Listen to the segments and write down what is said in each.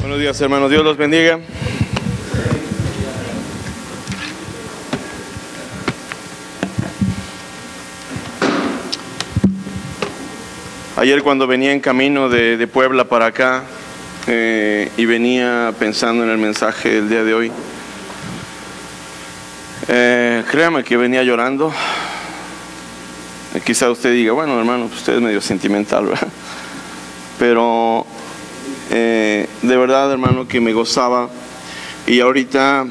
Buenos días, hermanos. Dios los bendiga. Ayer cuando venía en camino de Puebla para acá y venía pensando en el mensaje del día de hoy, créame que venía llorando. Quizá usted diga, bueno, hermano, usted es medio sentimental, ¿verdad? Pero de verdad, hermano, que me gozaba. Y ahorita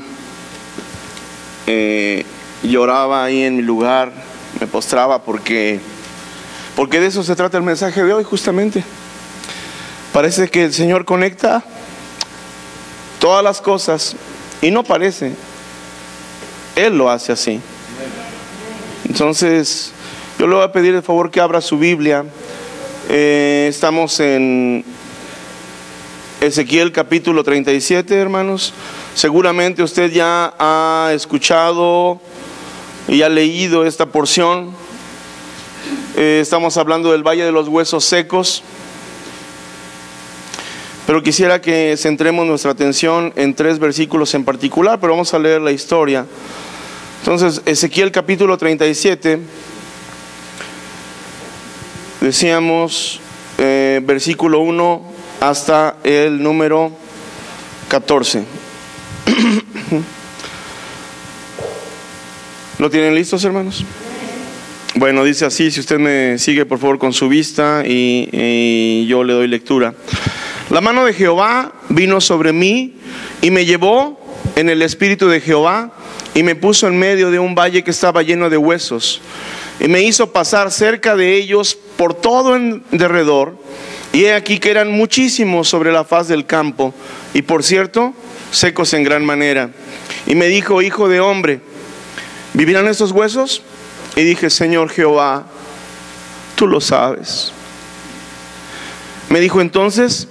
lloraba ahí en mi lugar, me postraba porque de eso se trata el mensaje de hoy, justamente. Parece que el Señor conecta todas las cosas, y no parece, Él lo hace así. Entonces yo le voy a pedir el favor que abra su Biblia. Estamos en Ezequiel capítulo 37, hermanos. Seguramente usted ya ha escuchado y ha leído esta porción. Estamos hablando del Valle de los Huesos Secos, pero quisiera que centremos nuestra atención en 3 versículos en particular, pero vamos a leer la historia. Entonces, Ezequiel capítulo 37, decíamos versículo 1 hasta el número 14. ¿Lo tienen listos, hermanos? Bueno, dice así, si usted me sigue por favor con su vista y yo le doy lectura. La mano de Jehová vino sobre mí y me llevó en el espíritu de Jehová y me puso en medio de un valle que estaba lleno de huesos y me hizo pasar cerca de ellos por todo en derredor, y he aquí que eran muchísimos sobre la faz del campo, y por cierto, secos en gran manera. Y me dijo, hijo de hombre, ¿vivirán estos huesos? Y dije, Señor Jehová, tú lo sabes. Me dijo entonces,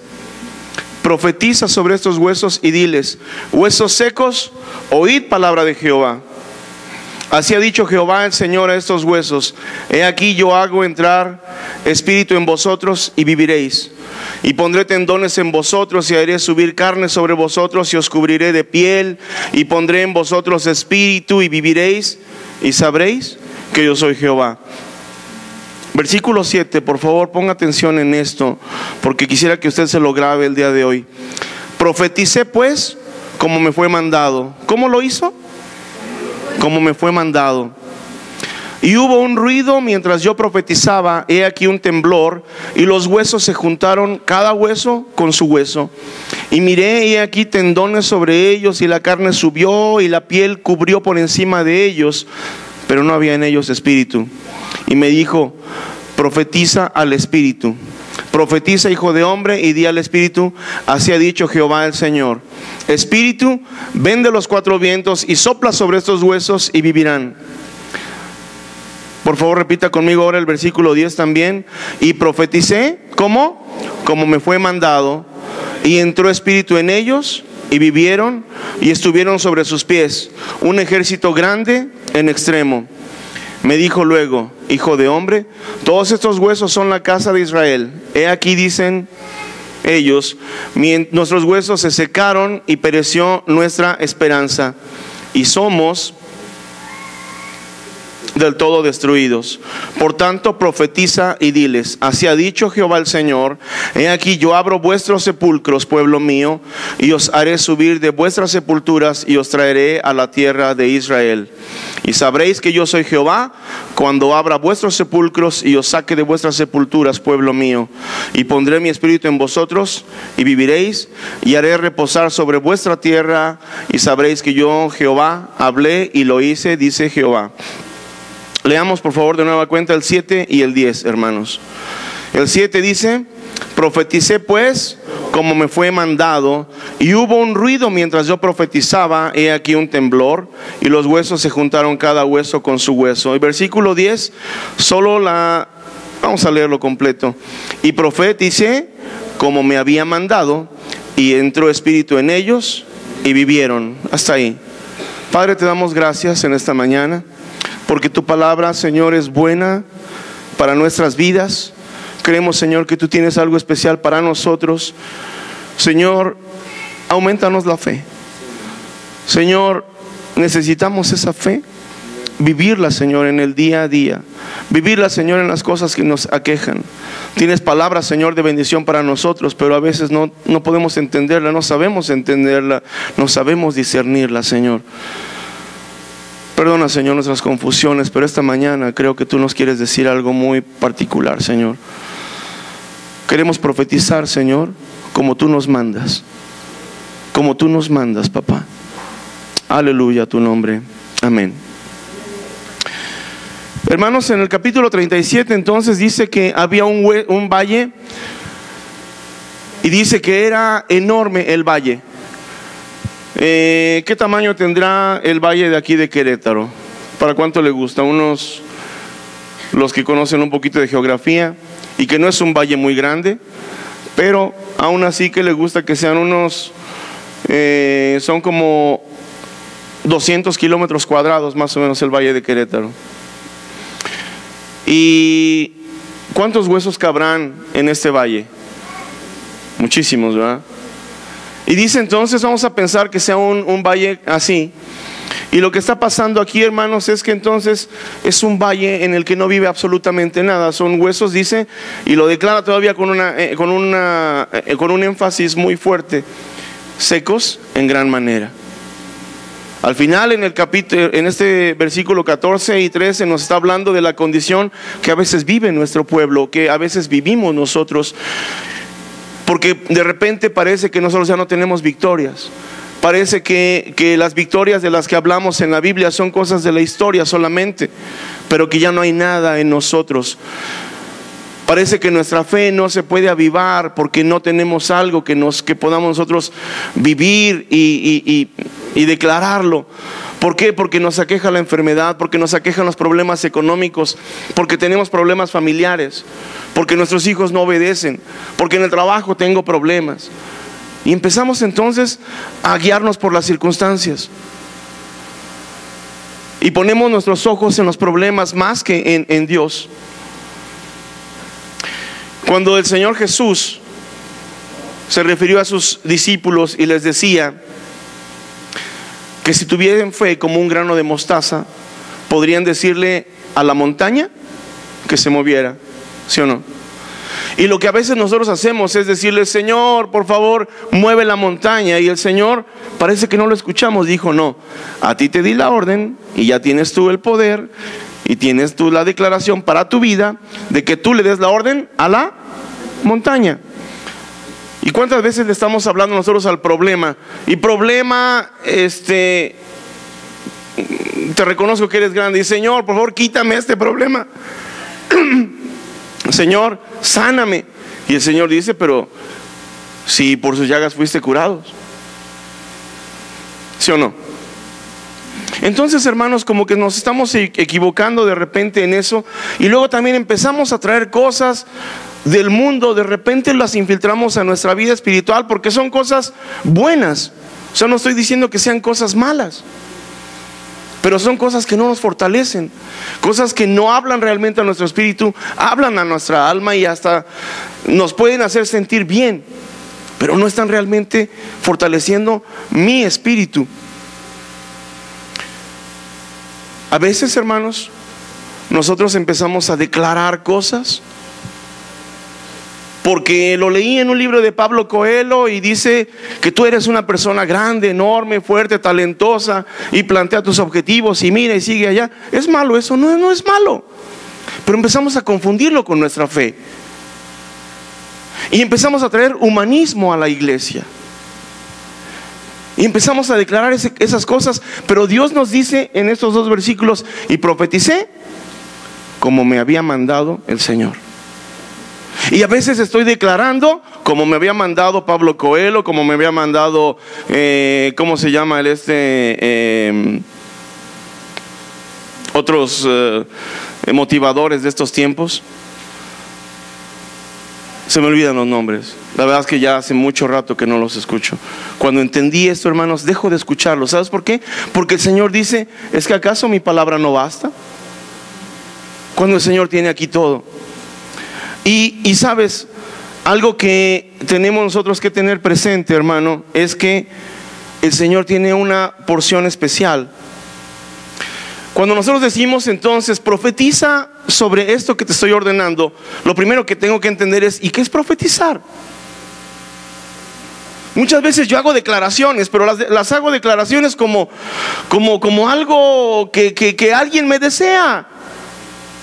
profetiza sobre estos huesos y diles, huesos secos, oíd palabra de Jehová. Así ha dicho Jehová el Señor a estos huesos, he aquí yo hago entrar espíritu en vosotros y viviréis. Y pondré tendones en vosotros y haré subir carne sobre vosotros y os cubriré de piel y pondré en vosotros espíritu y viviréis y sabréis que yo soy Jehová. Versículo 7, por favor ponga atención en esto, porque quisiera que usted se lo grabe el día de hoy. Profeticé pues como me fue mandado. ¿Cómo lo hizo? Como me fue mandado. Y hubo un ruido mientras yo profetizaba, he aquí un temblor, y los huesos se juntaron, cada hueso con su hueso. Y miré, y he aquí tendones sobre ellos, y la carne subió, y la piel cubrió por encima de ellos, pero no había en ellos espíritu. Y me dijo, profetiza al espíritu. Profetiza, hijo de hombre, y di al espíritu, así ha dicho Jehová el Señor. Espíritu, ven de los 4 vientos y sopla sobre estos huesos y vivirán. Por favor repita conmigo ahora el versículo 10 también. Y profeticé, ¿cómo? Como me fue mandado, y entró espíritu en ellos, y vivieron, y estuvieron sobre sus pies, un ejército grande en extremo. Me dijo luego, hijo de hombre, todos estos huesos son la casa de Israel. He aquí, dicen ellos, nuestros huesos se secaron y pereció nuestra esperanza, y somos del todo destruidos. Por tanto profetiza y diles, así ha dicho Jehová el Señor, he aquí yo abro vuestros sepulcros, pueblo mío, y os haré subir de vuestras sepulturas y os traeré a la tierra de Israel. Y sabréis que yo soy Jehová cuando abra vuestros sepulcros y os saque de vuestras sepulturas, pueblo mío, y pondré mi espíritu en vosotros y viviréis, y haré reposar sobre vuestra tierra, y sabréis que yo Jehová hablé y lo hice, dice Jehová. Leamos por favor de nueva cuenta el 7 y el 10, hermanos. El 7 dice, profeticé pues como me fue mandado, y hubo un ruido mientras yo profetizaba, he aquí un temblor, y los huesos se juntaron cada hueso con su hueso. El versículo 10, vamos a leerlo completo. Y profeticé como me había mandado, y entró espíritu en ellos, y vivieron. Hasta ahí. Padre, te damos gracias en esta mañana, porque tu palabra, Señor, es buena para nuestras vidas. Creemos, Señor, que tú tienes algo especial para nosotros. Señor, aumentanos la fe. Señor, necesitamos esa fe, vivirla, Señor, en el día a día, vivirla, Señor, en las cosas que nos aquejan. Tienes palabras, Señor, de bendición para nosotros, pero a veces no podemos entenderla, no sabemos entenderla, no sabemos discernirla, Señor. Perdona, Señor, nuestras confusiones, pero esta mañana creo que tú nos quieres decir algo muy particular, Señor. Queremos profetizar, Señor, como tú nos mandas. Como tú nos mandas, papá. Aleluya a tu nombre. Amén. Hermanos, en el capítulo 37 entonces dice que había un valle, y dice que era enorme el valle. ¿Qué tamaño tendrá el valle de aquí de Querétaro? ¿Para cuánto le gusta? Los que conocen un poquito de geografía, y que no es un valle muy grande, pero aún así que le gusta que sean son como 200 kilómetros cuadrados más o menos el valle de Querétaro. ¿Y cuántos huesos cabrán en este valle? Muchísimos, ¿verdad? Y dice entonces, vamos a pensar que sea un valle así. Y lo que está pasando aquí, hermanos, es que entonces es un valle en el que no vive absolutamente nada. Son huesos, dice, y lo declara todavía con un énfasis muy fuerte: secos en gran manera. Al final, en este versículo 14 y 13 nos está hablando de la condición que a veces vive nuestro pueblo, que a veces vivimos nosotros, porque de repente parece que nosotros ya no tenemos victorias. Parece que las victorias de las que hablamos en la Biblia son cosas de la historia solamente, pero que ya no hay nada en nosotros. Parece que nuestra fe no se puede avivar porque no tenemos algo que podamos nosotros vivir y declararlo. ¿Por qué? Porque nos aqueja la enfermedad, porque nos aquejan los problemas económicos, porque tenemos problemas familiares, porque nuestros hijos no obedecen, porque en el trabajo tengo problemas. Y empezamos entonces a guiarnos por las circunstancias. Y ponemos nuestros ojos en los problemas más que en Dios. Cuando el Señor Jesús se refirió a sus discípulos y les decía que si tuvieran fe como un grano de mostaza, podrían decirle a la montaña que se moviera, ¿sí o no? Y lo que a veces nosotros hacemos es decirle: Señor, por favor, mueve la montaña. Y el Señor, parece que no lo escuchamos, dijo: no, a ti te di la orden y ya tienes tú el poder y tienes tú la declaración para tu vida de que tú le des la orden a la montaña. ¿Y cuántas veces le estamos hablando nosotros al problema? Y problema, te reconozco que eres grande, y Señor, por favor, quítame este problema. Señor, sáname. Y el Señor dice: pero si por sus llagas fuiste curados. ¿Sí o no? Entonces, hermanos, como que nos estamos equivocando de repente en eso. Y luego también empezamos a traer cosas del mundo, de repente las infiltramos a nuestra vida espiritual porque son cosas buenas. O sea, no estoy diciendo que sean cosas malas, pero son cosas que no nos fortalecen, cosas que no hablan realmente a nuestro espíritu, hablan a nuestra alma y hasta nos pueden hacer sentir bien, pero no están realmente fortaleciendo mi espíritu. A veces, hermanos, nosotros empezamos a declarar cosas porque lo leí en un libro de Pablo Coelho y dice que tú eres una persona grande, enorme, fuerte, talentosa, y plantea tus objetivos y mira y sigue allá. ¿Es malo eso? No, no es malo. Pero empezamos a confundirlo con nuestra fe y empezamos a traer humanismo a la iglesia y empezamos a declarar esas cosas. Pero Dios nos dice en estos dos versículos: y profeticé como me había mandado el Señor. Y a veces estoy declarando como me había mandado Pablo Coelho, como me había mandado, ¿cómo se llama otros motivadores de estos tiempos? Se me olvidan los nombres. La verdad es que ya hace mucho rato que no los escucho. Cuando entendí esto, hermanos, dejo de escucharlos. ¿Sabes por qué? Porque el Señor dice: ¿es que acaso mi palabra no basta? Cuando el Señor tiene aquí todo. Y sabes, algo que tenemos nosotros que tener presente, hermano, es que el Señor tiene una porción especial. Cuando nosotros decimos entonces, profetiza sobre esto que te estoy ordenando, lo primero que tengo que entender es, ¿y qué es profetizar? Muchas veces yo hago declaraciones, pero las hago declaraciones como algo que alguien me desea.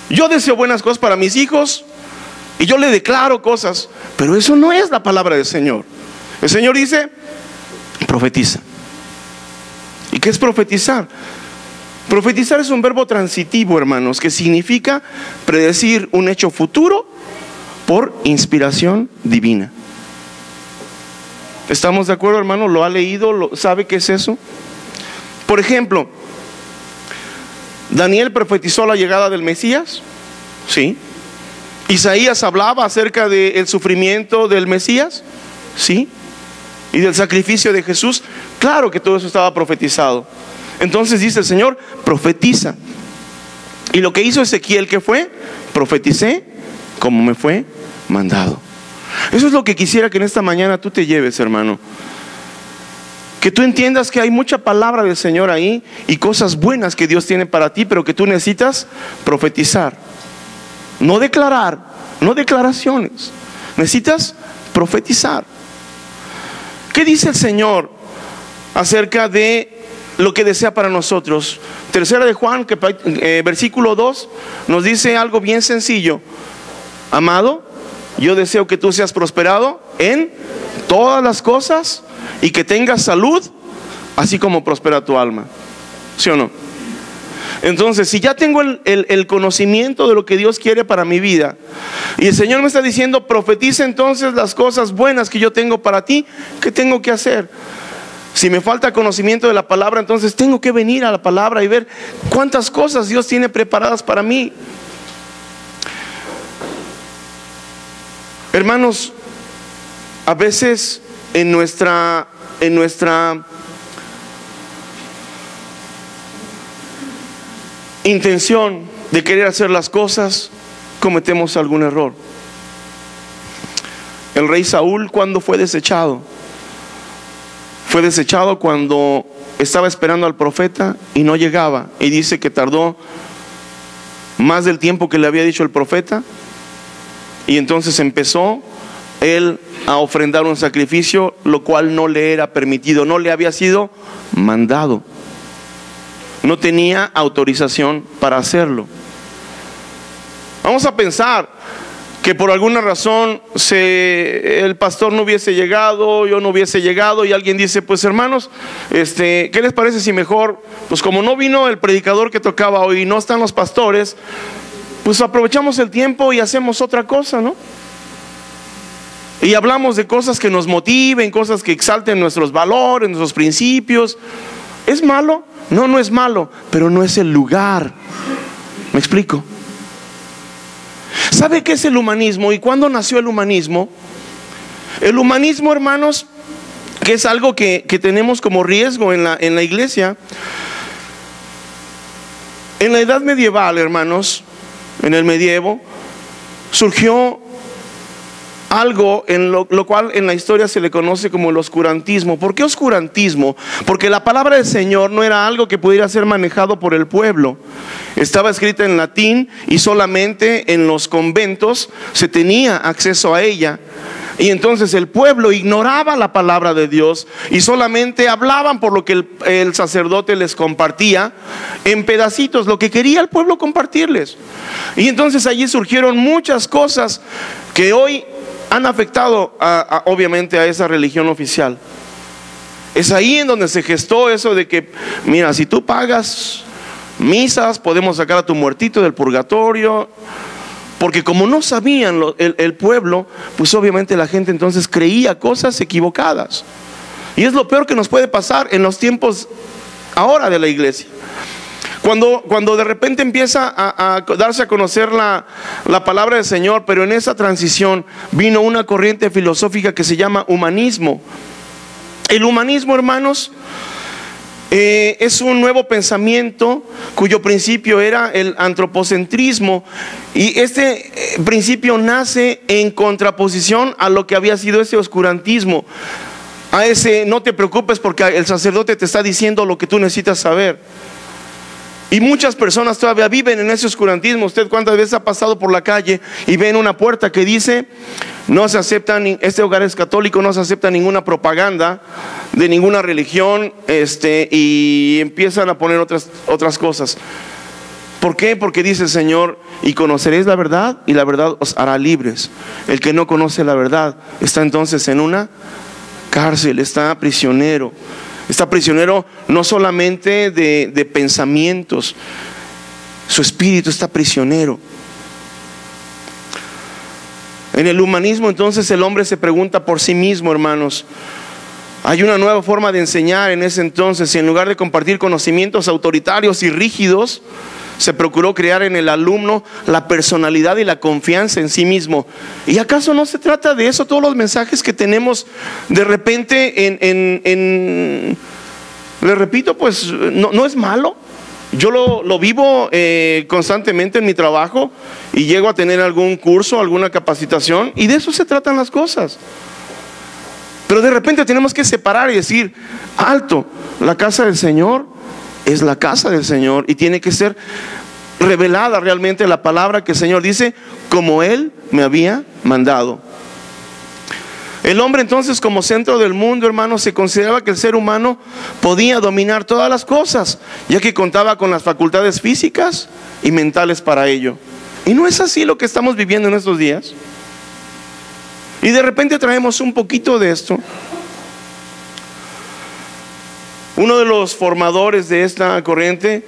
Yo deseo buenas cosas para mis hijos y yo le declaro cosas, pero eso no es la palabra del Señor. El Señor dice, profetiza. ¿Y qué es profetizar? Profetizar es un verbo transitivo, hermanos, que significa predecir un hecho futuro por inspiración divina. ¿Estamos de acuerdo, hermano? ¿Lo ha leído? ¿Sabe qué es eso? Por ejemplo, Daniel profetizó la llegada del Mesías, sí. Isaías hablaba acerca del sufrimiento del Mesías, sí. Y del sacrificio de Jesús, claro que todo eso estaba profetizado. Entonces dice el Señor, profetiza. Y lo que hizo Ezequiel, ¿qué fue? Profeticé como me fue mandado. Eso es lo que quisiera que en esta mañana tú te lleves, hermano. Que tú entiendas que hay mucha palabra del Señor ahí y cosas buenas que Dios tiene para ti, pero que tú necesitas profetizar. No declarar, no declaraciones. Necesitas profetizar. ¿Qué dice el Señor acerca de lo que desea para nosotros? Tercera de Juan, versículo 2, nos dice algo bien sencillo. Amado, yo deseo que tú seas prosperado en todas las cosas y que tengas salud, así como prospera tu alma. ¿Sí o no? Entonces, si ya tengo el conocimiento de lo que Dios quiere para mi vida, y el Señor me está diciendo, profetiza entonces las cosas buenas que yo tengo para ti, ¿qué tengo que hacer? Si me falta conocimiento de la palabra, entonces tengo que venir a la palabra y ver cuántas cosas Dios tiene preparadas para mí. Hermanos, a veces en nuestra intención de querer hacer las cosas, cometemos algún error. El rey Saúl, ¿cuándo fue desechado? Fue desechado cuando estaba esperando al profeta y no llegaba. Y dice que tardó más del tiempo que le había dicho el profeta. Y entonces empezó él a ofrendar un sacrificio, lo cual no le era permitido, no le había sido mandado. No tenía autorización para hacerlo. Vamos a pensar que por alguna razón el pastor no hubiese llegado, yo no hubiese llegado, y alguien dice, pues hermanos, ¿qué les parece si mejor, pues como no vino el predicador que tocaba hoy y no están los pastores, pues aprovechamos el tiempo y hacemos otra cosa, ¿no? Y hablamos de cosas que nos motiven, cosas que exalten nuestros valores, nuestros principios. ¿Es malo? No, no es malo, pero no es el lugar. ¿Me explico? ¿Sabe qué es el humanismo y cuándo nació el humanismo? El humanismo, hermanos, que es algo que tenemos como riesgo en la iglesia. En la edad medieval, hermanos, en el medievo, surgió algo en lo cual en la historia se le conoce como el oscurantismo. ¿Por qué oscurantismo? Porque la palabra del Señor no era algo que pudiera ser manejado por el pueblo. Estaba escrita en latín y solamente en los conventos se tenía acceso a ella. Y entonces el pueblo ignoraba la palabra de Dios y solamente hablaban por lo que el sacerdote les compartía en pedacitos, lo que quería el pueblo compartirles. Y entonces allí surgieron muchas cosas que hoy han afectado obviamente a esa religión oficial. Es ahí en donde se gestó eso de que, mira, si tú pagas misas, podemos sacar a tu muertito del purgatorio. Porque como no sabían el pueblo, pues obviamente la gente entonces creía cosas equivocadas. Y es lo peor que nos puede pasar en los tiempos ahora de la iglesia. Cuando de repente empieza a darse a conocer la palabra del Señor, pero en esa transición vino una corriente filosófica que se llama humanismo. El humanismo, hermanos, Es un nuevo pensamiento cuyo principio era el antropocentrismo, y este principio nace en contraposición a lo que había sido ese oscurantismo, a ese no te preocupes porque el sacerdote te está diciendo lo que tú necesitas saber. Y muchas personas todavía viven en ese oscurantismo. ¿Usted cuántas veces ha pasado por la calle y ve en una puerta que dice: no se acepta, este hogar es católico, no se acepta ninguna propaganda de ninguna religión, y empiezan a poner otras cosas? ¿Por qué? Porque dice el Señor: y conoceréis la verdad, y la verdad os hará libres. El que no conoce la verdad está entonces en una cárcel, está prisionero. Está prisionero no solamente de pensamientos, su espíritu está prisionero. En el humanismo entonces el hombre se pregunta por sí mismo, hermanos. Hay una nueva forma de enseñar en ese entonces, y en lugar de compartir conocimientos autoritarios y rígidos, se procuró crear en el alumno la personalidad y la confianza en sí mismo. ¿Y acaso no se trata de eso todos los mensajes que tenemos de repente les repito, pues no es malo? Yo lo vivo constantemente en mi trabajo, y llego a tener algún curso, alguna capacitación, y de eso se tratan las cosas. Pero de repente tenemos que separar y decir: alto, la casa del Señor es la casa del Señor, y tiene que ser revelada realmente la palabra que el Señor dice, como Él me había mandado. El hombre entonces, como centro del mundo, hermanos, se consideraba que el ser humano podía dominar todas las cosas, ya que contaba con las facultades físicas y mentales para ello. Y no es así lo que estamos viviendo en estos días. Y de repente traemos un poquito de esto. Uno de los formadores de esta corriente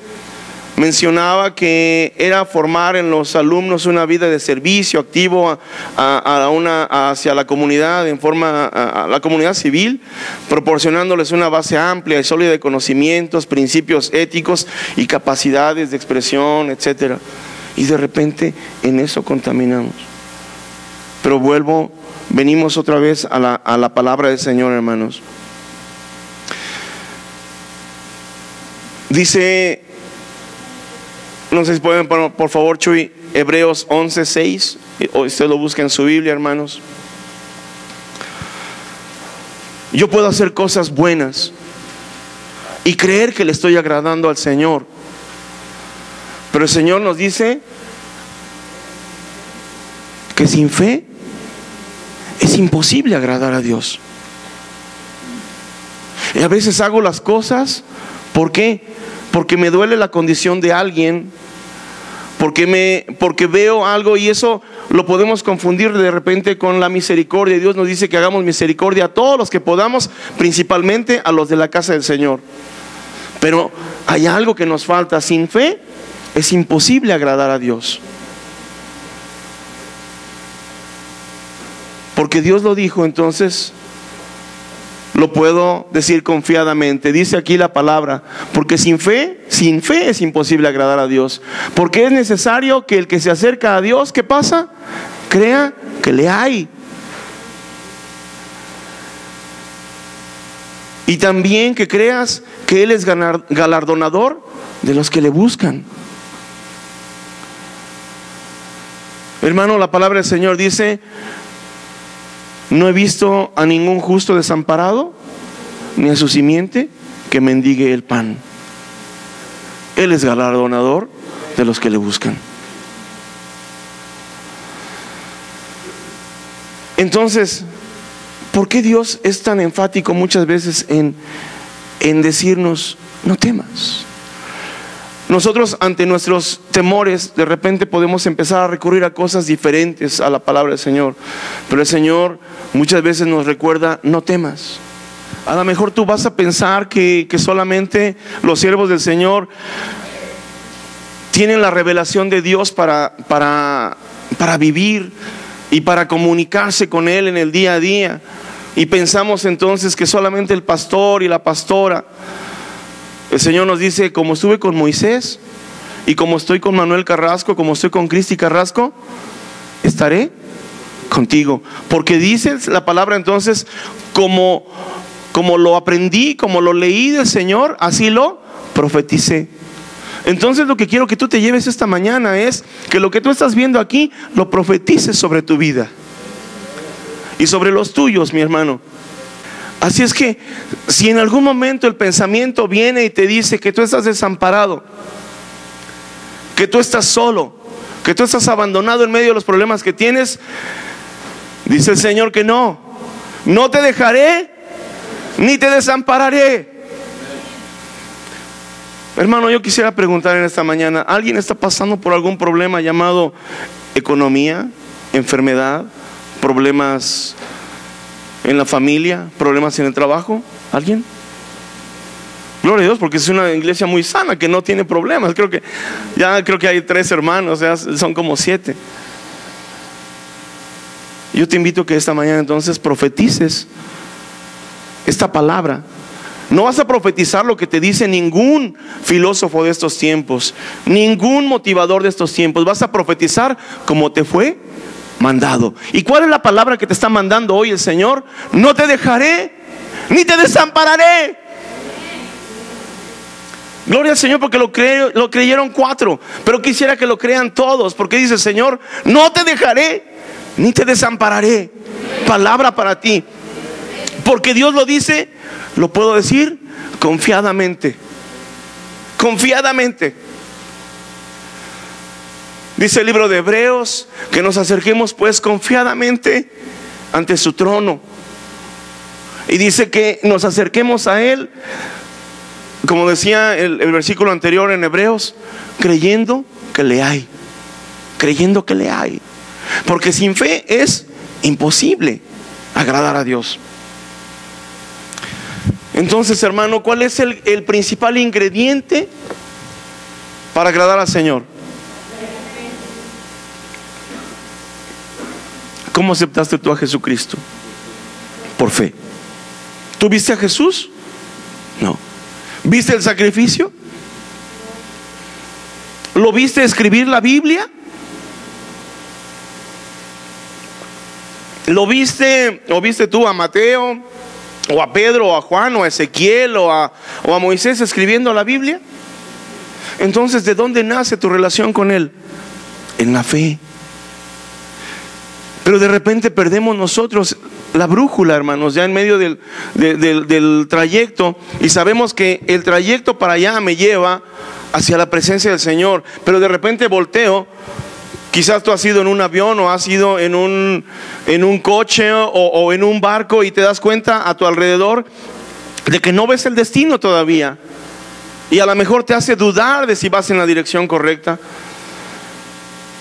mencionaba que era formar en los alumnos una vida de servicio activo hacia la comunidad, a la comunidad civil, proporcionándoles una base amplia y sólida de conocimientos, principios éticos y capacidades de expresión, etc. Y de repente en eso contaminamos. Pero venimos otra vez a la palabra del Señor, hermanos. Dice, no sé si pueden, por favor, Chuy, Hebreos 11:6, o usted lo busca en su Biblia, hermanos. Yo puedo hacer cosas buenas y creer que le estoy agradando al Señor, pero el Señor nos dice que sin fe es imposible agradar a Dios. Y a veces hago las cosas, ¿por qué? Porque me duele la condición de alguien, porque veo algo, y eso lo podemos confundir de repente con la misericordia. Dios nos dice que hagamos misericordia a todos los que podamos, principalmente a los de la casa del Señor. Pero hay algo que nos falta: sin fe es imposible agradar a Dios. Porque Dios lo dijo, entonces lo puedo decir confiadamente. Dice aquí la palabra: porque sin fe es imposible agradar a Dios. Porque es necesario que el que se acerca a Dios, ¿qué pasa? Crea que le hay. Y también que creas que Él es galardonador de los que le buscan. Hermano, la palabra del Señor dice: no he visto a ningún justo desamparado, ni a su simiente que mendigue el pan. Él es galardonador de los que le buscan. Entonces, ¿por qué Dios es tan enfático muchas veces en decirnos: no temas? Nosotros, ante nuestros temores, de repente podemos empezar a recurrir a cosas diferentes a la palabra del Señor. Pero el Señor muchas veces nos recuerda: no temas. A lo mejor tú vas a pensar que solamente los siervos del Señor tienen la revelación de Dios para vivir y para comunicarse con Él en el día a día. Y pensamos entonces que solamente el pastor y la pastora. El Señor nos dice: como estuve con Moisés, y como estoy con Manuel Carrasco, como estoy con Cristi Carrasco, estaré contigo. Porque dice la palabra entonces: como como lo aprendí, como lo leí del Señor, así lo profeticé. Entonces lo que quiero que tú te lleves esta mañana es que lo que tú estás viendo aquí lo profetices sobre tu vida y sobre los tuyos, mi hermano. Así es que si en algún momento el pensamiento viene y te dice que tú estás desamparado, que tú estás solo, que tú estás abandonado en medio de los problemas que tienes, dice el Señor que no te dejaré ni te desampararé. Hermano, yo quisiera preguntar en esta mañana, ¿alguien está pasando por algún problema llamado economía, enfermedad, problemas en la familia, problemas en el trabajo? ¿Alguien? Gloria a Dios, porque es una iglesia muy sana que no tiene problemas. Creo que hay 3 hermanos, o sea, son como 7. Yo te invito a que esta mañana entonces profetices esta palabra. No vas a profetizar lo que te dice ningún filósofo de estos tiempos, ningún motivador de estos tiempos. Vas a profetizar como te fue mandado. ¿Y cuál es la palabra que te está mandando hoy el Señor? No te dejaré ni te desampararé. Gloria al Señor, porque lo creyeron 4, pero quisiera que lo crean todos, porque dice el Señor, no te dejaré ni te desampararé. Palabra para ti, porque Dios lo dice, lo puedo decir confiadamente. Confiadamente. Dice el libro de Hebreos que nos acerquemos pues confiadamente ante su trono. Y dice que nos acerquemos a Él, como decía el versículo anterior en Hebreos, creyendo que le hay. Creyendo que le hay. Porque sin fe es imposible agradar a Dios. Entonces, hermano, ¿cuál es el principal ingrediente para agradar al Señor? ¿Cómo aceptaste tú a Jesucristo? Por fe. ¿Tú viste a Jesús? No. ¿Viste el sacrificio? ¿Lo viste escribir la Biblia? ¿Lo viste o viste tú a Mateo, o a Pedro, o a Juan, o a Ezequiel, o a Moisés escribiendo la Biblia? Entonces, ¿de dónde nace tu relación con Él? En la fe. Pero de repente perdemos nosotros la brújula, hermanos, ya en medio del trayecto, y sabemos que el trayecto para allá me lleva hacia la presencia del Señor, pero de repente volteo. Quizás tú has ido en un avión, o has ido en un coche, o en un barco, y te das cuenta a tu alrededor de que no ves el destino todavía, y a lo mejor te hace dudar de si vas en la dirección correcta.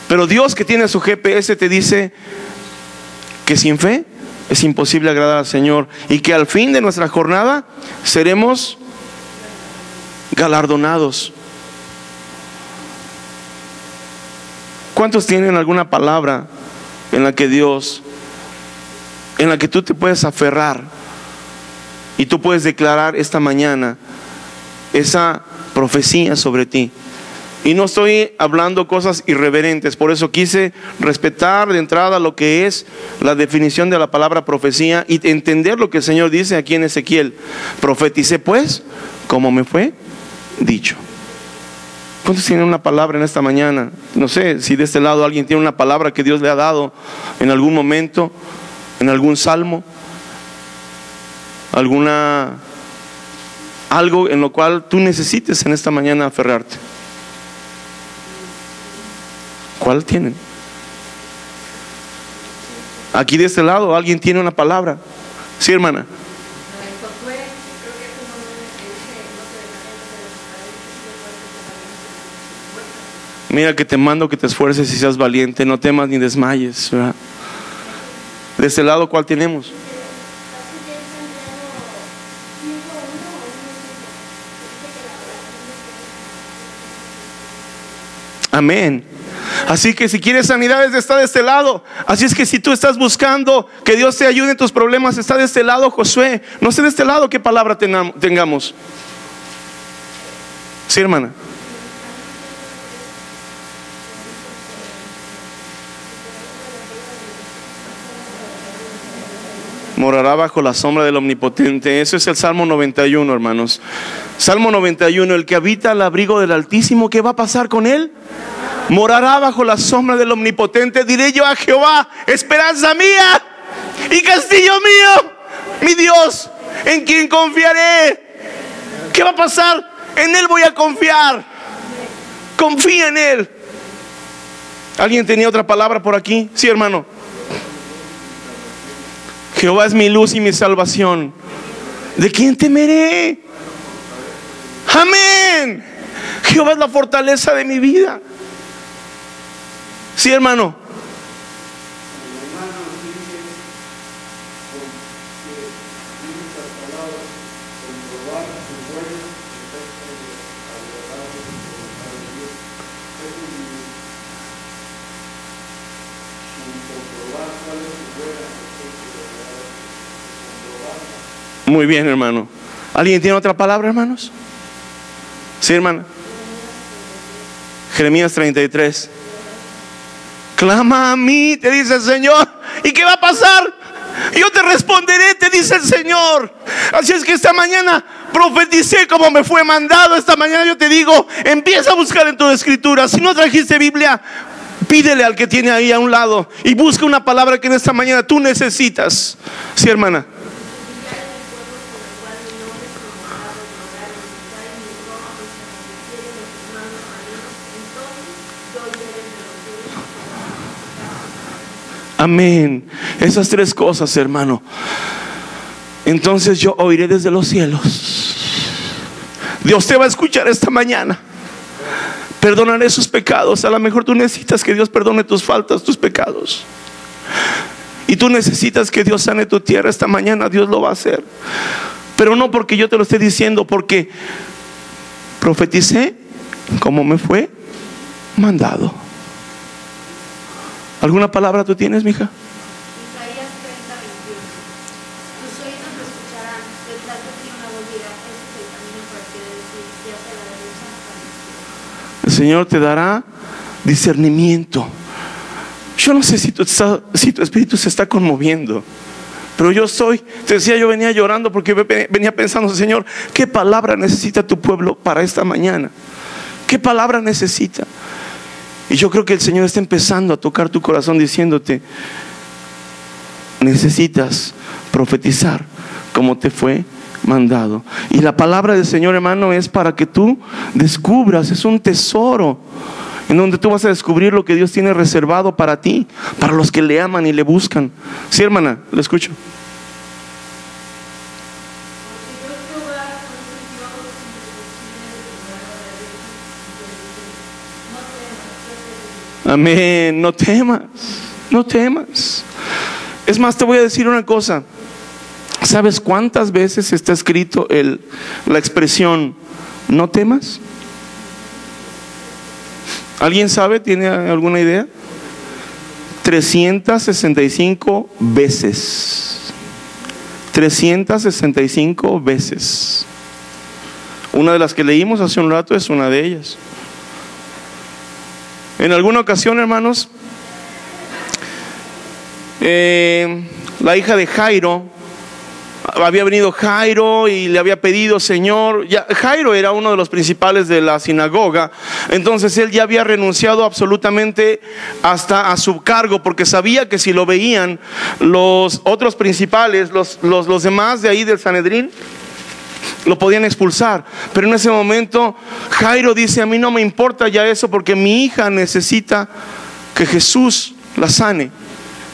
Pero Dios, que tiene su GPS, te dice que sin fe es imposible agradar al Señor, y que al fin de nuestra jornada seremos galardonados. ¿Cuántos tienen alguna palabra en la que tú te puedes aferrar y tú puedes declarar esta mañana esa profecía sobre ti? Y no estoy hablando cosas irreverentes, por eso quise respetar de entrada lo que es la definición de la palabra profecía y entender lo que el Señor dice aquí en Ezequiel. Profeticé pues como me fue dicho. ¿Cuántos tienen una palabra en esta mañana? No sé si de este lado alguien tiene una palabra que Dios le ha dado en algún momento, en algún salmo, algo en lo cual tú necesites en esta mañana aferrarte. ¿Cuál tienen? Aquí de este lado alguien tiene una palabra. Sí, hermana. Mira que te mando que te esfuerces y seas valiente, no temas ni desmayes, ¿verdad? De este lado, ¿cuál tenemos? Amén. Así que si quieres sanidades, está de este lado. Así es que si tú estás buscando que Dios te ayude en tus problemas, está de este lado, Josué. No sé de este lado qué palabra tengamos. Sí, hermana. Morará bajo la sombra del Omnipotente. Eso es el Salmo 91, hermanos. Salmo 91, el que habita al abrigo del Altísimo, ¿qué va a pasar con él? Morará bajo la sombra del Omnipotente. Diré yo a Jehová, esperanza mía y castillo mío, mi Dios, en quien confiaré. ¿Qué va a pasar? En Él voy a confiar. Confía en Él. ¿Alguien tenía otra palabra por aquí? Sí, hermano. Jehová es mi luz y mi salvación. ¿De quién temeré? Amén. Jehová es la fortaleza de mi vida. Sí, hermano. Muy bien, hermano. ¿Alguien tiene otra palabra, hermanos? Sí, hermana. Jeremías 33. Clama a mí, te dice el Señor. ¿Y qué va a pasar? Yo te responderé, te dice el Señor. Así es que esta mañana profeticé como me fue mandado. Esta mañana yo te digo, empieza a buscar en tu escritura. Si no trajiste Biblia, pídele al que tiene ahí a un lado y busca una palabra que en esta mañana tú necesitas. Sí, hermana. Amén. Esas tres cosas, hermano. Entonces yo oiré desde los cielos. Dios te va a escuchar esta mañana. Perdonaré sus pecados. A lo mejor tú necesitas que Dios perdone tus faltas, tus pecados. Y tú necesitas que Dios sane tu tierra esta mañana. Dios lo va a hacer. Pero no porque yo te lo esté diciendo, porque profeticé como me fue mandado. ¿Alguna palabra tú tienes, mija? Isaías 30:21. Tus oídos lo escucharán, detrás de ti una voz dirá, este es el camino por el que debes ir, y hacia la derecha hasta la izquierda. El Señor te dará discernimiento. Yo no sé si tu espíritu se está conmoviendo, pero te decía, yo venía llorando porque venía pensando, Señor, ¿qué palabra necesita tu pueblo para esta mañana? ¿Qué palabra necesita? Y yo creo que el Señor está empezando a tocar tu corazón diciéndote, necesitas profetizar como te fue mandado. Y la palabra del Señor, hermano, es para que tú descubras, es un tesoro en donde tú vas a descubrir lo que Dios tiene reservado para ti, para los que le aman y le buscan. Sí, hermana, le escucho. Amén. No temas, no temas. Es más, te voy a decir una cosa. ¿Sabes cuántas veces está escrito la expresión no temas? ¿Alguien sabe? ¿Tiene alguna idea? 365 veces. 365 veces. Una de las que leímos hace un rato es una de ellas. En alguna ocasión, hermanos, la hija de Jairo, había venido Jairo y le había pedido, Señor, Jairo era uno de los principales de la sinagoga. Entonces él ya había renunciado absolutamente hasta a su cargo, porque sabía que si lo veían los otros principales, los demás de ahí del Sanedrín, lo podían expulsar. Pero en ese momento Jairo dice, a mí no me importa ya eso, porque mi hija necesita que Jesús la sane.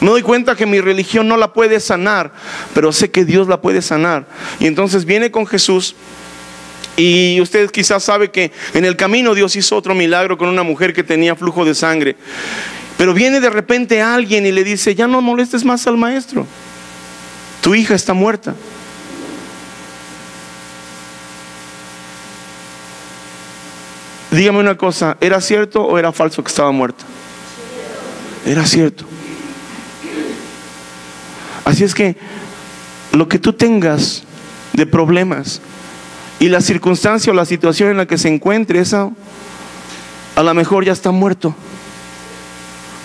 Me doy cuenta que mi religión no la puede sanar, pero sé que Dios la puede sanar. Y entonces viene con Jesús. Y usted quizás sabe que en el camino Dios hizo otro milagro con una mujer que tenía flujo de sangre. Pero viene de repente alguien y le dice, ya no molestes más al maestro, tu hija está muerta. Dígame una cosa, ¿era cierto o era falso que estaba muerta? Era cierto. Así es que lo que tú tengas de problemas y la circunstancia o la situación en la que se encuentre, esa a lo mejor ya está muerto.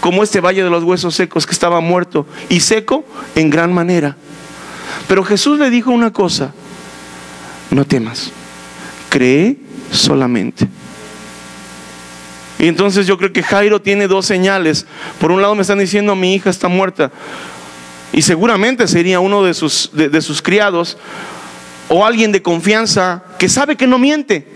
Como este valle de los huesos secos que estaba muerto y seco en gran manera. Pero Jesús le dijo una cosa: no temas, cree solamente. Y entonces yo creo que Jairo tiene dos señales. Por un lado me están diciendo: mi hija está muerta, y seguramente sería uno de sus criados o alguien de confianza que sabe que no miente.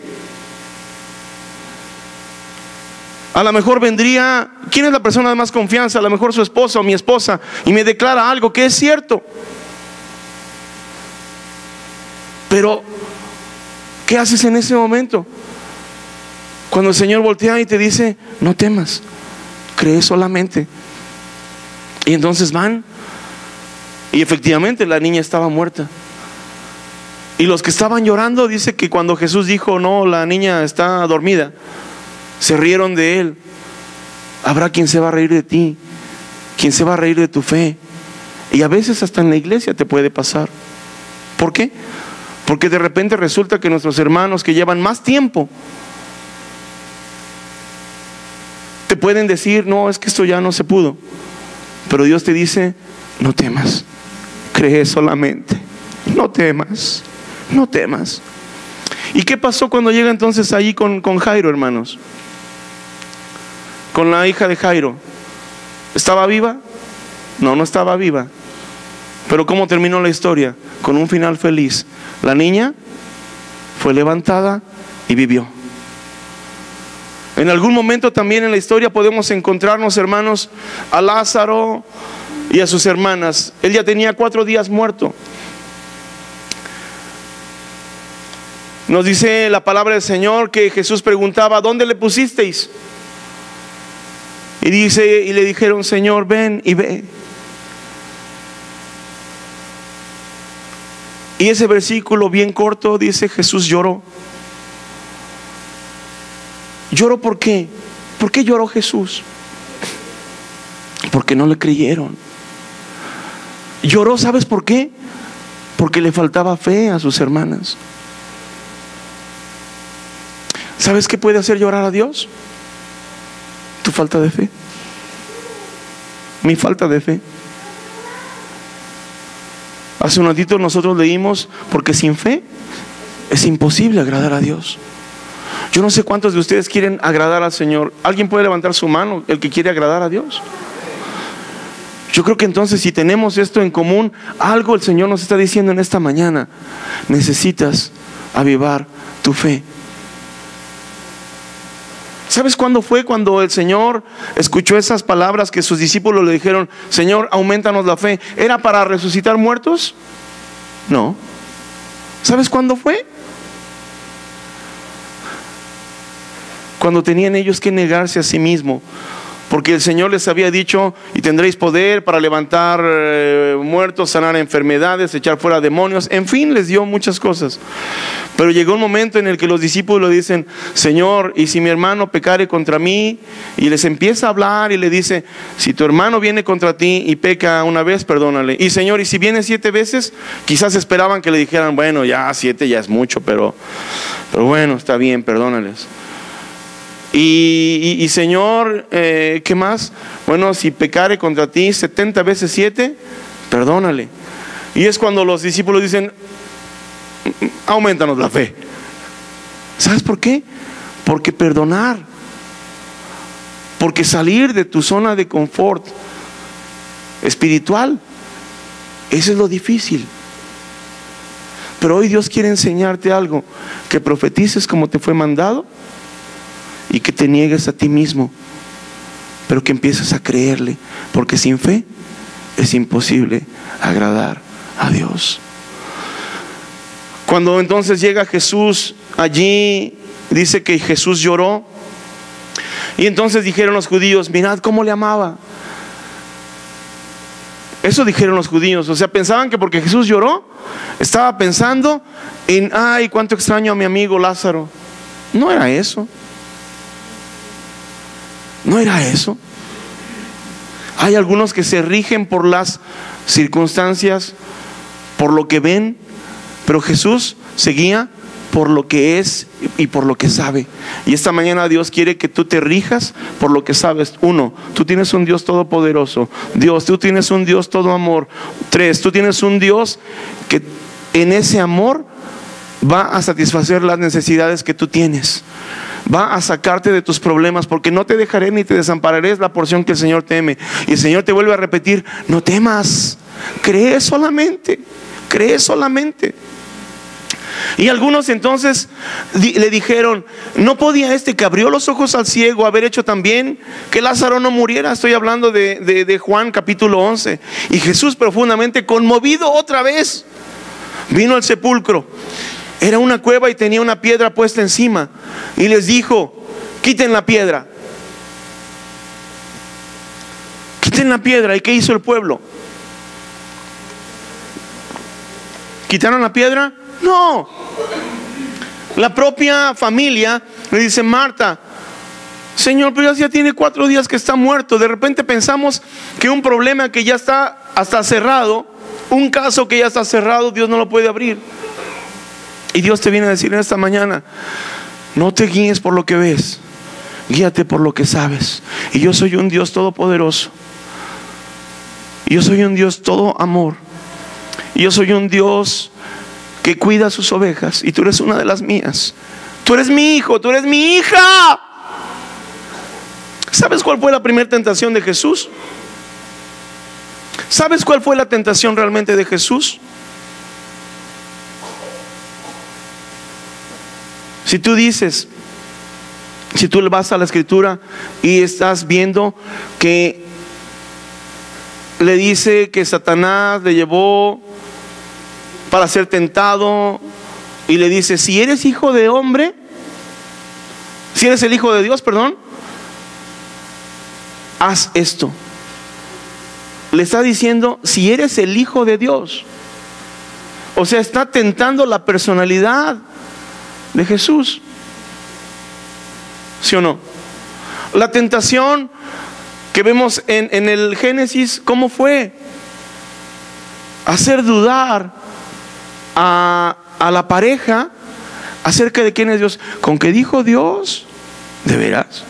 A lo mejor vendría, ¿quién es la persona de más confianza? A lo mejor su esposa o mi esposa, y me declara algo que es cierto. Pero ¿qué haces en ese momento? Cuando el Señor voltea y te dice: no temas, cree solamente. Y entonces van, y efectivamente la niña estaba muerta. Y los que estaban llorando, dice que cuando Jesús dijo: no, la niña está dormida, se rieron de él. Habrá quien se va a reír de ti, quien se va a reír de tu fe. Y a veces hasta en la iglesia te puede pasar. ¿Por qué? Porque de repente resulta que nuestros hermanos que llevan más tiempo te pueden decir: no, es que esto ya no se pudo. Pero Dios te dice: no temas, cree solamente, no temas, no temas. ¿Y qué pasó cuando llega entonces allí con Jairo, hermanos? Con la hija de Jairo. ¿Estaba viva? No, no estaba viva. Pero ¿cómo terminó la historia? Con un final feliz. La niña fue levantada y vivió. En algún momento también en la historia podemos encontrarnos, hermanos, a Lázaro y a sus hermanas. Él ya tenía 4 días muerto. Nos dice la palabra del Señor que Jesús preguntaba: ¿dónde le pusisteis? Y dice, y le dijeron: Señor, ven y ve. Y ese versículo bien corto dice: Jesús lloró. ¿Lloró por qué? ¿Por qué lloró Jesús? Porque no le creyeron. Lloró, ¿sabes por qué? Porque le faltaba fe a sus hermanas. ¿Sabes qué puede hacer llorar a Dios? Tu falta de fe. Mi falta de fe. Hace un ratito nosotros leímos: porque sin fe es imposible agradar a Dios. Yo no sé cuántos de ustedes quieren agradar al Señor. ¿Alguien puede levantar su mano, el que quiere agradar a Dios? Yo creo que entonces, si tenemos esto en común, algo el Señor nos está diciendo en esta mañana: necesitas avivar tu fe. ¿Sabes cuándo fue? Cuando el Señor escuchó esas palabras que sus discípulos le dijeron: Señor, aumentanos la fe. ¿Era para resucitar muertos? No. ¿Sabes cuándo fue? Cuando tenían ellos que negarse a sí mismos. Porque el Señor les había dicho: y tendréis poder para levantar muertos, sanar enfermedades, echar fuera demonios. En fin, les dio muchas cosas. Pero llegó un momento en el que los discípulos le dicen: Señor, ¿y si mi hermano pecare contra mí? Y les empieza a hablar y le dice: si tu hermano viene contra ti y peca una vez, perdónale. Y Señor, ¿y si viene 7 veces? Quizás esperaban que le dijeran: bueno, ya 7 ya es mucho, pero bueno, está bien, perdónales. Y Señor, ¿qué más? Bueno, si pecare contra ti 70 veces 7, perdónale. Y es cuando los discípulos dicen: aumentanos la fe. ¿Sabes por qué? Porque perdonar, porque salir de tu zona de confort espiritual, eso es lo difícil. Pero hoy Dios quiere enseñarte algo: que profetices como te fue mandado, y que te niegues a ti mismo, pero que empieces a creerle, porque sin fe es imposible agradar a Dios. Cuando entonces llega Jesús allí, dice que Jesús lloró. Y entonces dijeron los judíos: mirad cómo le amaba. Eso dijeron los judíos. O sea, pensaban que porque Jesús lloró, estaba pensando en: ay, cuánto extraño a mi amigo Lázaro. No era eso. No era eso. Hay algunos que se rigen por las circunstancias, por lo que ven, pero Jesús seguía por lo que es y por lo que sabe. Y esta mañana Dios quiere que tú te rijas por lo que sabes. 1, tú tienes un Dios todopoderoso. Tú tienes un Dios todo amor. 3, tú tienes un Dios que en ese amor va a satisfacer las necesidades que tú tienes. Va a sacarte de tus problemas, porque no te dejaré ni te desampararé, es la porción que el Señor teme. Y el Señor te vuelve a repetir: no temas, cree solamente, cree solamente. Y algunos entonces le dijeron: ¿no podía este que abrió los ojos al ciego haber hecho también que Lázaro no muriera? Estoy hablando de Juan capítulo 11. Y Jesús, profundamente conmovido otra vez, vino al sepulcro. Era una cueva y tenía una piedra puesta encima. Y les dijo: quiten la piedra. Quiten la piedra. ¿Y qué hizo el pueblo? ¿Quitaron la piedra? No. La propia familia le dice: Marta, Señor, pero ya tiene 4 días que está muerto. De repente pensamos que un problema que ya está hasta cerrado, un caso que ya está cerrado, Dios no lo puede abrir. Y Dios te viene a decir en esta mañana: no te guíes por lo que ves, guíate por lo que sabes. Y yo soy un Dios todopoderoso. Y yo soy un Dios todo amor. Y yo soy un Dios que cuida a sus ovejas. Y tú eres una de las mías. Tú eres mi hijo, tú eres mi hija. ¿Sabes cuál fue la primera tentación de Jesús? ¿Sabes cuál fue la tentación realmente de Jesús? Si tú dices, si tú vas a la escritura y estás viendo que le dice que Satanás le llevó para ser tentado, y le dice: si eres hijo de hombre, si eres el hijo de Dios, perdón, haz esto. Le está diciendo: si eres el hijo de Dios. O sea, está tentando la personalidad de Jesús. ¿Sí o no? La tentación que vemos en el Génesis, ¿cómo fue? Hacer dudar a la pareja acerca de quién es Dios. ¿Con qué dijo Dios? ¿De veras?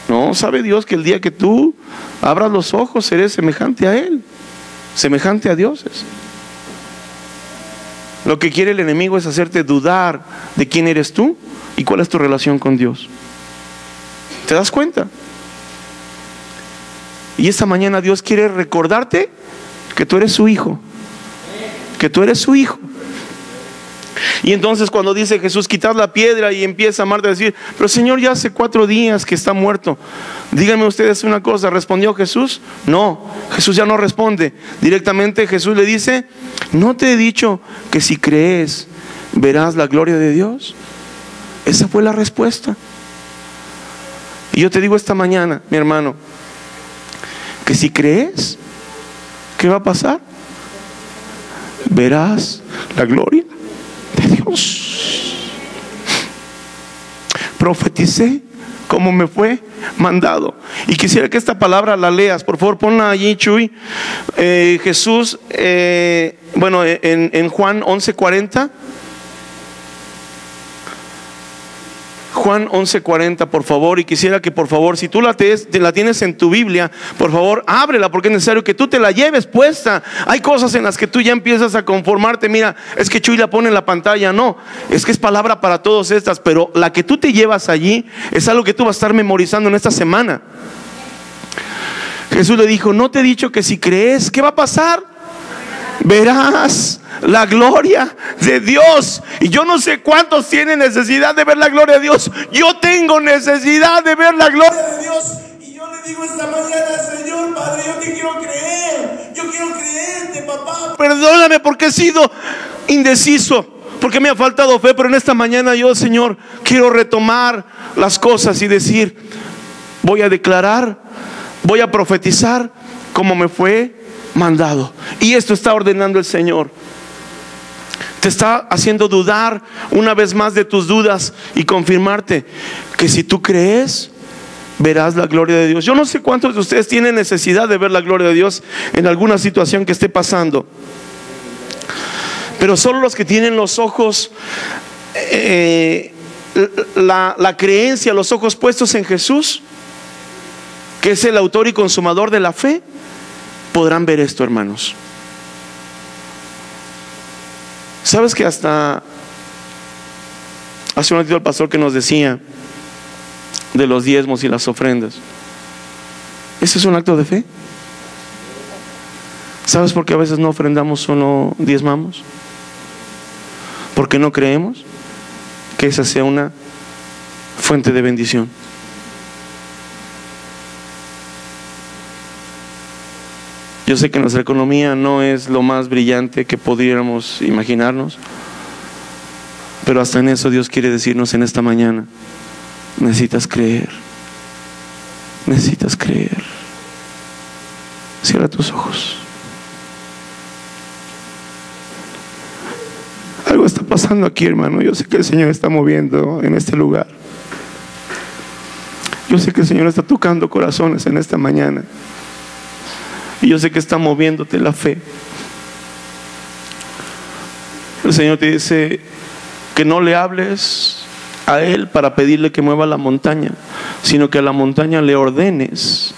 No, sabe Dios que el día que tú abras los ojos serás semejante a Él, semejante a dioses. Lo que quiere el enemigo es hacerte dudar de quién eres tú y cuál es tu relación con Dios. ¿Te das cuenta? Y esta mañana Dios quiere recordarte que tú eres su hijo, que tú eres su hijo. Y entonces cuando dice Jesús: quitad la piedra, y empieza Marta a decir: pero Señor, ya hace 4 días que está muerto. Díganme ustedes una cosa, ¿respondió Jesús? No, Jesús ya no responde. Directamente Jesús le dice: ¿no te he dicho que si crees verás la gloria de Dios? Esa fue la respuesta. Y yo te digo esta mañana, mi hermano, que si crees, ¿qué va a pasar? Verás la gloria de Dios. Profeticé como me fue mandado. Y quisiera que esta palabra la leas. Por favor, ponla allí, Chuy. Jesús, en Juan 11:40. Juan 11:40, por favor. Y quisiera que, por favor, si tú la tienes en tu Biblia, por favor, ábrela, porque es necesario que tú te la lleves puesta. Hay cosas en las que tú ya empiezas a conformarte. Mira, es que Chuy la pone en la pantalla. No, es que es palabra para todas estas, pero la que tú te llevas allí es algo que tú vas a estar memorizando en esta semana. Jesús le dijo: ¿no te he dicho que si crees, qué va a pasar? Verás la gloria de Dios. Y yo no sé cuántos tienen necesidad de ver la gloria de Dios. Yo tengo necesidad de ver la gloria de Dios. Y yo le digo esta mañana: Señor Padre, yo te quiero creer. Yo quiero creerte, papá. Perdóname porque he sido indeciso, porque me ha faltado fe. Pero en esta mañana yo, Señor, quiero retomar las cosas y decir: voy a declarar, voy a profetizar como me fue mandado. Y esto está ordenando el Señor. Te está haciendo dudar una vez más de tus dudas y confirmarte que si tú crees, verás la gloria de Dios. Yo no sé cuántos de ustedes tienen necesidad de ver la gloria de Dios en alguna situación que esté pasando, pero solo los que tienen los ojos la creencia, los ojos puestos en Jesús, que es el autor y consumador de la fe, podrán ver esto, hermanos. ¿Sabes que hasta hace un ratito el pastor que nos decía de los diezmos y las ofrendas? ¿Ese es un acto de fe? ¿Sabes por qué a veces no ofrendamos o no diezmamos? Porque no creemos que esa sea una fuente de bendición. Yo sé que nuestra economía no es lo más brillante que pudiéramos imaginarnos, pero hasta en eso Dios quiere decirnos en esta mañana: necesitas creer, necesitas creer. Cierra tus ojos. Algo está pasando aquí, hermano. Yo sé que el Señor está moviendo en este lugar. Yo sé que el Señor está tocando corazones en esta mañana. Y yo sé que está moviéndote la fe. El Señor te dice que no le hables a Él para pedirle que mueva la montaña, sino que a la montaña le ordenes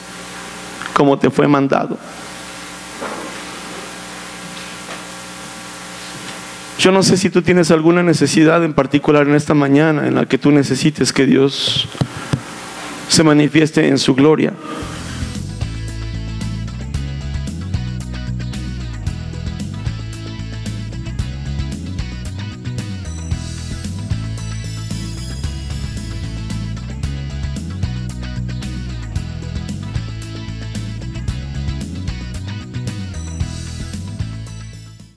como te fue mandado. Yo no sé si tú tienes alguna necesidad en particular en esta mañana en la que tú necesites que Dios se manifieste en su gloria.